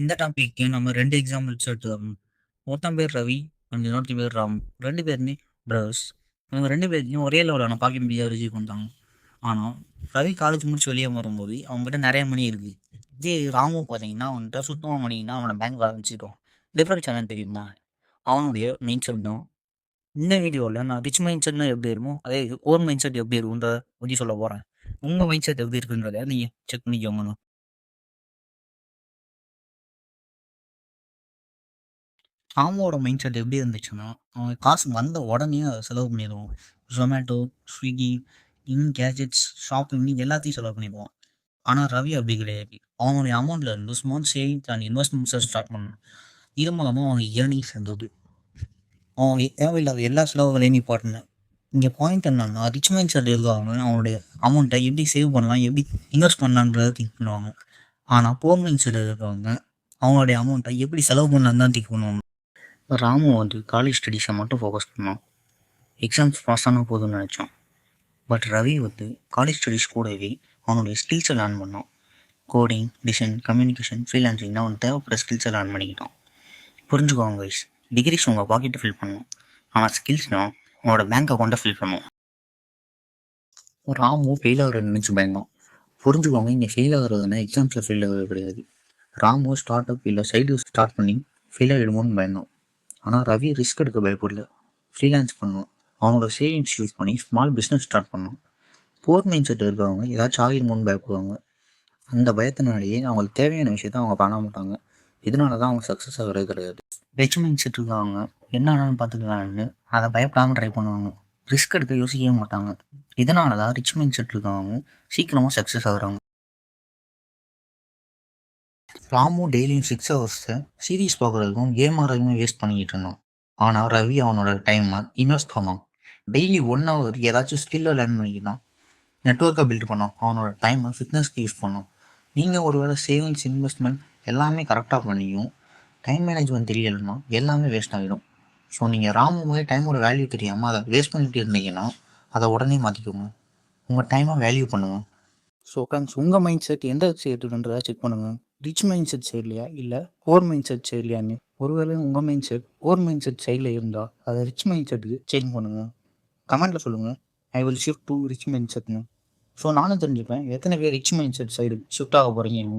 இந்த டாபிக்கு நம்ம 2 எக்ஸாம்பிள்ஸ் எடுத்துக்கணும். ஒருத்தன் பேர் ரவி அண்ட் இன்னொருத்தன் பேர் ராம். 2 பேருமே பிரதர்ஸ். இவங்க 2 பேத்தையும் ஒரே லெவலான பாக்கெட் மணியா ரிசீவ் பண்ணிட்டாங்க. ஆனா, ரவி காலேஜ் முடிச்சு வெளிய வரும்போது அவன்கிட்ட நெறைய மணி இருக்கு. இதே ராமு பார்த்தீங்கன்னா, அவன்கிட்ட சுத்தமா மணி இல்ல. அவன பேங்க்ல வச்சுட்டோம். டிஃபரன்ஸ் என்னன்னு தெரியுமா? அவனுடைய மைண்ட் செட் தான். இந்த வீடியோல நான் ரிச் மைண்ட் செட்னா எப்படி இருக்குமோ, அதே புவர் மைண்ட் செட் எப்படி இருக்குன்றத பத்தி சொல்லப் போறேன். உங்க மைண்ட் செட் எப்படி இருக்குன்றத நீங்க செக் பண்ணிக்கோங்க. ராமுவோட மைண்ட் செட் எப்படி இருந்துச்சுன்னா, அவன் காசு வந்த உடனே அத செலவு பண்ணிருவான். Zomato, Swiggy, கேட்ஜெட்ஸ், ஷாப்பிங் எல்லாத்தையும் செலவு பண்ணிருவான். ஆனா ரவி அப்படி கிடையாது. அவனுடைய அமௌண்ட்ல இருந்து ஸ்மால் சேவிங்ஸ் அண்ட் இன்வெஸ்ட்மெண்ட்ஸ ஸ்டார்ட் பண்ணான். இது மூலமா அவனுக்கு ஏர்னிங்ஸ் இருந்தது. அவன் தேவையில்லாத எல்லா செலவுகளையும் நிப்பாட்டினான். இங்க பாயிண்ட் என்னன்னா, ரிச் மைண்ட் செட் இருக்கவங்க அவனுடைய அமௌண்ட்ட எப்படி சேவ் பண்ணலாம், எப்படி இன்வெஸ்ட் பண்ணலான்றத திங்க் பண்ணுவாங்க. ஆனா புவர் மைண்ட் செட் இருக்கவங்க அவங்களுடைய அமௌண்ட்ட எப்படி செலவு பண்ணலான்னு தான் திங்க் பண்ணுவாங்க. ராமு வந்து காலேஜ் ஸ்டடீஸை மட்டும் ஃபோக்கஸ் பண்ணான். எக்ஸாம்ஸ் பாஸ் ஆனால் போதும்னு நினச்சான். பட் ரவி வந்து காலேஜ் ஸ்டடீஸ் கூடவே அவனுடைய ஸ்கில்ஸை லேர்ன் பண்ணான். கோடிங், டிசைன், கம்யூனிகேஷன், ஃப்ரீலான்சிங் அவன் தேவைப்படுற ஸ்கில்ஸை லேர்ன் பண்ணிக்கிட்டான். புரிஞ்சுக்கோங்க கைஸ், டிகிரிஸ் உங்கள் பாக்கெட்டை ஃபில் பண்ணும். ஆனால் ஸ்கில்ஸ்னால் உங்களோட பேங்க் அக்கௌண்ட்டை ஃபில் பண்ணும். ராமு ஃபெயில் ஆகிற நினச்சி பயந்தான். புரிஞ்சுக்கோங்க, இங்கே ஃபெயில் ஆகிறதுனா எக்ஸாம்ஸில் ஃபெயில் ஆகிறது கிடையாது. ராமு ஸ்டார்ட் அப் இல்லை சைடு ஸ்டார்ட் பண்ணி ஃபெயில் ஆகிடுமோன்னு பயந்தான். ஆனால் ரவி ரிஸ்க் எடுக்க பயப்படல. ஃப்ரீலான்ஸ் பண்ணுவான். அவனோட சேவிங்ஸ் யூஸ் பண்ணி ஸ்மால் பிஸ்னஸ் ஸ்டார்ட் பண்ணான். புவர் மைண்ட் செட் இருக்கிறவங்க ஏதாச்சும் ஆகிருமோன்னு பயப்படுவாங்க. அந்த பயத்தினாலேயே அவங்களுக்கு தேவையான விஷயத்த அவங்க பண்ண மாட்டாங்க. இதனால தான் அவங்க சக்ஸஸ் ஆகிறது கிடையாது. ரிச் மைண்ட் செட் இருக்கிறவங்க என்ன ஆனாலும் பார்த்துக்கலான்னு அதை பயப்படாமல் ட்ரை பண்ணுவாங்க. ரிஸ்க் எடுக்க யோசிக்கவே மாட்டாங்க. இதனால தான் ரிச் மைண்ட் செட் இருக்கிறவங்க சீக்கிரமாக சக்ஸஸ் ஆகுறாங்க. ராமு டெய்லியும் 6 ஹவர்ஸை சீரீஸ் பார்க்குறதுக்கும் கேம் ஆடுறதுக்குமே வேஸ்ட் பண்ணிக்கிட்டு இருந்தான். ஆனால் ரவி அவனோட டைமை இன்வெஸ்ட் பண்ணான். டெய்லி 1 ஹவர் ஏதாச்சும் ஸ்கில்லை லேர்ன் பண்ணிக்கிட்டான். நெட்ஒர்க்கை பில்ட் பண்ணான். அவனோட டைமை ஃபிட்னஸ்க்கு யூஸ் பண்ணான். நீங்கள் ஒரு வேளை சேவிங்ஸ், இன்வெஸ்ட்மெண்ட் எல்லாமே கரெக்டாக பண்ணியும் டைம் மேனேஜ்மெண்ட் தெரியலைன்னா எல்லாமே வேஸ்ட் ஆகிடும். ஸோ நீங்கள் ராமு மாதிரி டைமோட வேல்யூ தெரியாமல் அதை வேஸ்ட் பண்ணிட்டு இருந்தீங்கன்னா அதை உடனே மாற்றிக்கோங்க. உங்கள் டைமை வேல்யூ பண்ணுங்கள். ஸோ ஃப்ரெண்ட்ஸ், உங்கள் மைண்ட் செட் எந்த சைடுன்றதை செக் பண்ணுங்கள். ரிச் மைண்ட் செட் சைட்லையா இல்லை புவர் மைண்ட் செட் சைட்லையான்னு. ஒருவேளை உங்கள் mind set poor mind set சைடில் இருந்தால் அதை ரிச் மைண்ட் செட்டுக்கு சேஞ்ச் பண்ணுங்கள். கமெண்ட்டில் சொல்லுங்கள், I will shift to rich mind செட்னு. ஸோ நானும் தெரிஞ்சுப்பேன் எத்தனை பேர் rich mindset side shift ஆக போகிறீங்க.